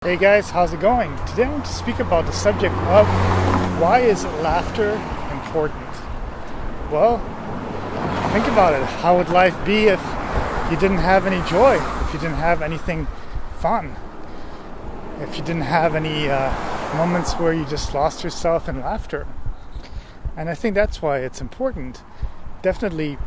Hey guys, how's it going? Today I want to speak about the subject of why is laughter important? Well, think about it. How would life be if you didn't have any joy? If you didn't have anything fun? If you didn't have any moments where you just lost yourself in laughter? And I think that's why it's important. Definitely.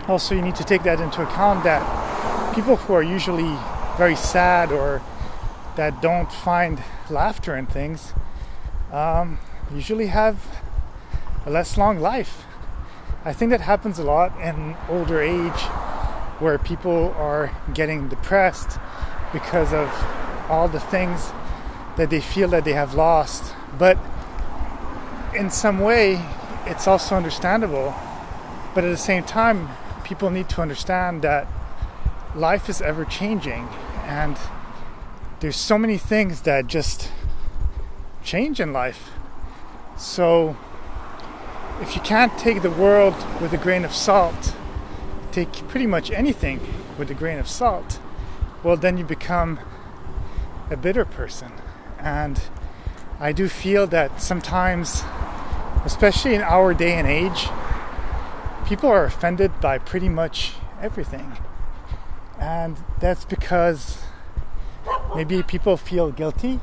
Also, you need to take that into account that people who are usually very sad or that don't find laughter in things usually have a less long life. I think that happens a lot in older age where people are getting depressed because of all the things that they feel that they have lost. But in some way, it's also understandable. But at the same time, people need to understand that life is ever changing, and there's so many things that just change in life. So if you can't take the world with a grain of salt, take pretty much anything with a grain of salt, well, then you become a bitter person. And I do feel that sometimes, especially in our day and age, people are offended by pretty much everything. And that's because maybe people feel guilty.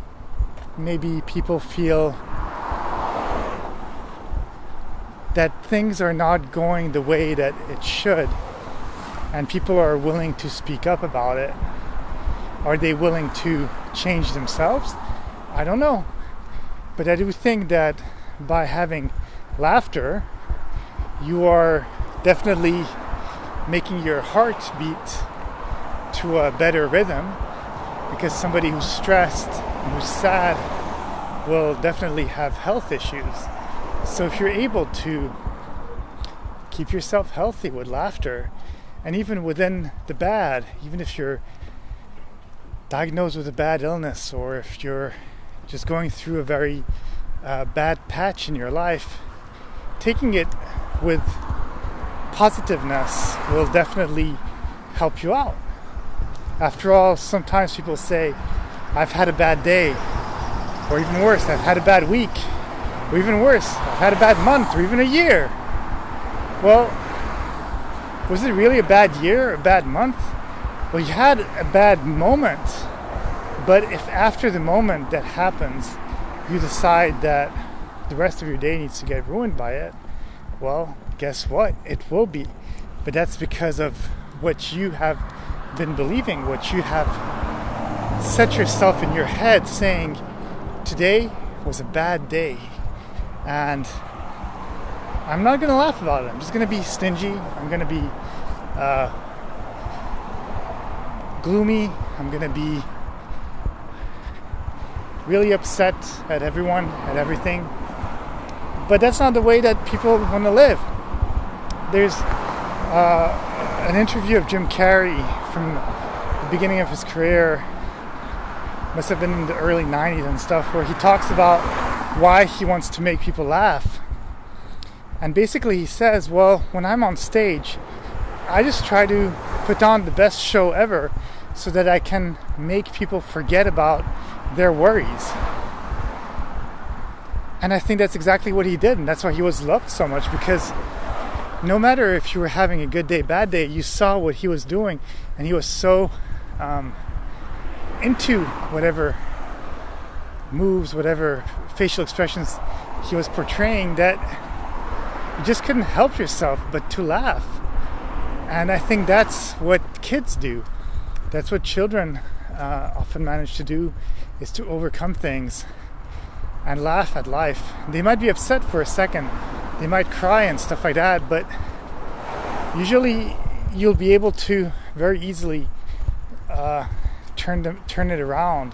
Maybe people feel that things are not going the way that it should. And people are willing to speak up about it. Are they willing to change themselves? I don't know. But I do think that by having laughter, you are definitely making your heart beat to a better rhythm, because somebody who's stressed and who's sad will definitely have health issues. So if you're able to keep yourself healthy with laughter, and even within the bad, even if you're diagnosed with a bad illness, or if you're just going through a very bad patch in your life, taking it with positiveness will definitely help you out. After all, sometimes people say, I've had a bad day, or even worse, I've had a bad week, or even worse, I've had a bad month, or even a year. Well, was it really a bad year, a bad month? Well, you had a bad moment, but if after the moment that happens, you decide that the rest of your day needs to get ruined by it, well, guess what? It will be. But that's because of what you have been believing, what you have set yourself in your head saying, today was a bad day, and I'm not going to laugh about it. I'm just going to be stingy. I'm going to be gloomy. I'm going to be really upset at everyone, at everything. But that's not the way that people want to live. There's an interview of Jim Carrey from the beginning of his career, must have been in the early 90s and stuff, where he talks about why he wants to make people laugh. And basically he says, well, when I'm on stage, I just try to put on the best show ever so that I can make people forget about their worries. And I think that's exactly what he did, and that's why he was loved so much, because no matter if you were having a good day, bad day, you saw what he was doing, and he was so into whatever moves, whatever facial expressions he was portraying, that you just couldn't help yourself but to laugh. And I think that's what kids do. That's what children often manage to do, is to overcome things and laugh at life. They might be upset for a second, they might cry and stuff like that, but usually you'll be able to very easily turn it around.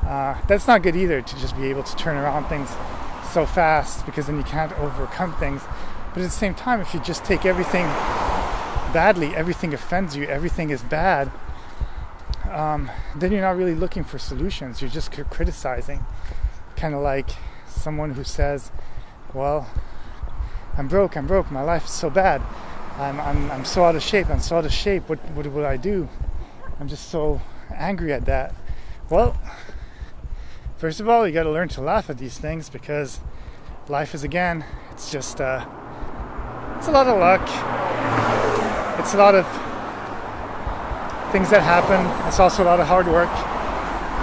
That's not good either, to just be able to turn around things so fast, because then you can't overcome things. But at the same time, if you just take everything badly, everything offends you, everything is bad, then you're not really looking for solutions, you're just criticizing. Kind of like someone who says, well, I'm broke, my life is so bad, I'm so out of shape, what will I do? I'm just so angry at that. Well, first of all, you got to learn to laugh at these things, because life is, again, it's just, it's a lot of luck. It's a lot of things that happen. It's also a lot of hard work.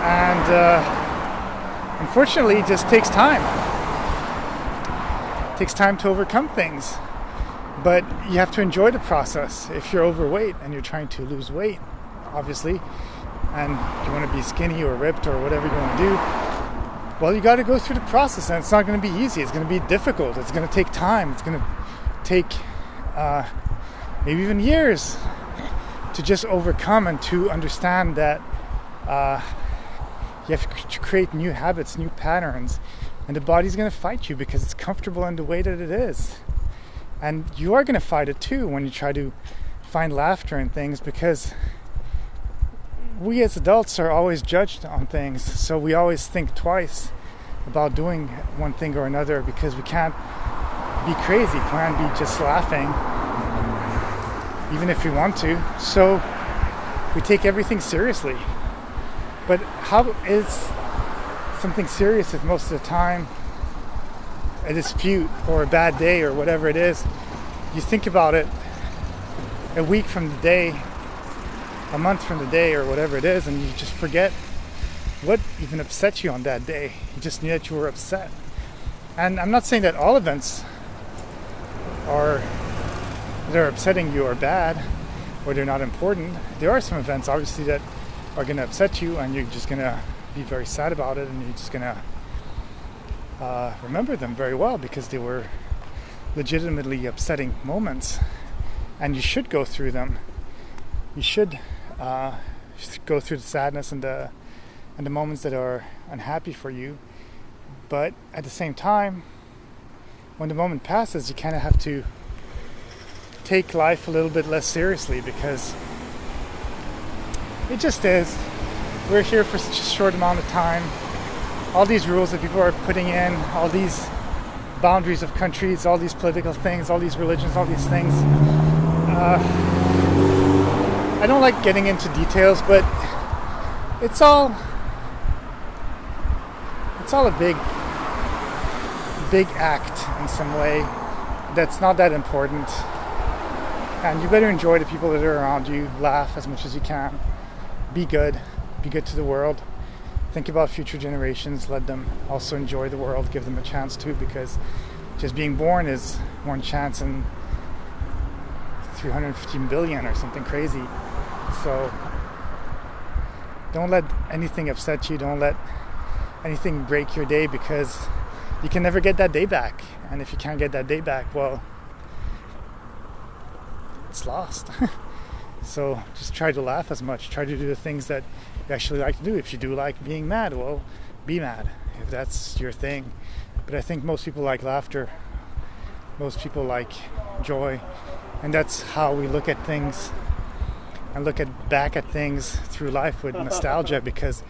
And unfortunately, it just takes time. It takes time to overcome things. But you have to enjoy the process. If you're overweight and you're trying to lose weight, obviously, and you want to be skinny or ripped or whatever you want to do, well, you got to go through the process, and it's not going to be easy. It's going to be difficult. It's going to take time. It's going to take maybe even years to just overcome and to understand that you have to create new habits, new patterns, and the body's going to fight you because it's comfortable in the way that it is. And you are going to fight it too when you try to find laughter in things, because we as adults are always judged on things, so we always think twice about doing one thing or another, because we can't be crazy, can't be just laughing, even if we want to. So we take everything seriously. But how is something serious if most of the time a dispute or a bad day or whatever it is, you think about it a week from the day, a month from the day, or whatever it is, and you just forget what even upset you on that day. You just knew that you were upset. And I'm not saying that all events that are upsetting you are bad or they're not important. There are some events, obviously, that are going to upset you, and you're just going to be very sad about it, and you're just going to remember them very well because they were legitimately upsetting moments, and you should go through them. You should go through the sadness and the moments that are unhappy for you. But at the same time, when the moment passes, you kind of have to take life a little bit less seriously, because it just is. We're here for such a short amount of time. All these rules that people are putting in, all these boundaries of countries, all these political things, all these religions, all these things. I don't like getting into details, but it's all a big act in some way that's not that important. And you better enjoy the people that are around you, laugh as much as you can, be good to the world. Think about future generations, let them also enjoy the world, give them a chance too, because just being born is one chance in 315 billion or something crazy. So don't let anything upset you, don't let anything break your day, because you can never get that day back. And if you can't get that day back, well, it's lost. So just try to laugh as much, try to do the things that you actually like to do. If you do like being mad, well, be mad if that's your thing. But I think most people like laughter, most people like joy, and that's how we look at things and look back at things through life with nostalgia, because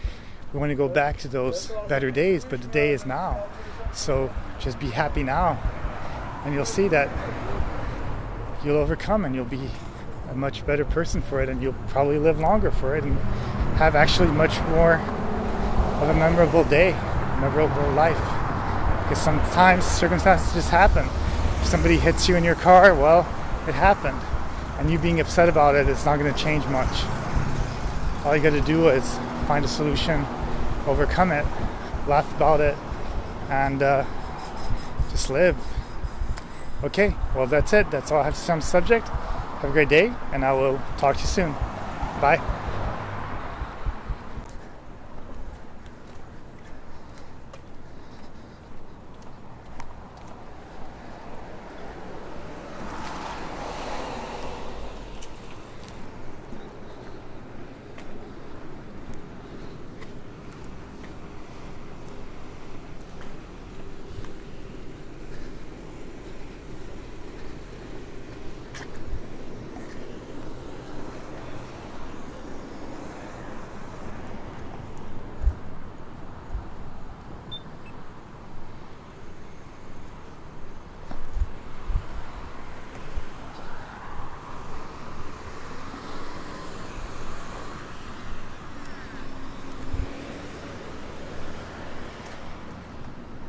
we want to go back to those better days, but the day is now. So just be happy now, and you'll see that you'll overcome, and you'll be a much better person for it, and you'll probably live longer for it and have actually much more of a memorable day, memorable life. Because sometimes circumstances just happen. If somebody hits you in your car, well, it happened, and you being upset about it is not going to change much. All you got to do is find a solution, overcome it, laugh about it, and just live. Okay, well, that's it. That's all I have to say on the subject. Have a great day, and I will talk to you soon. Bye.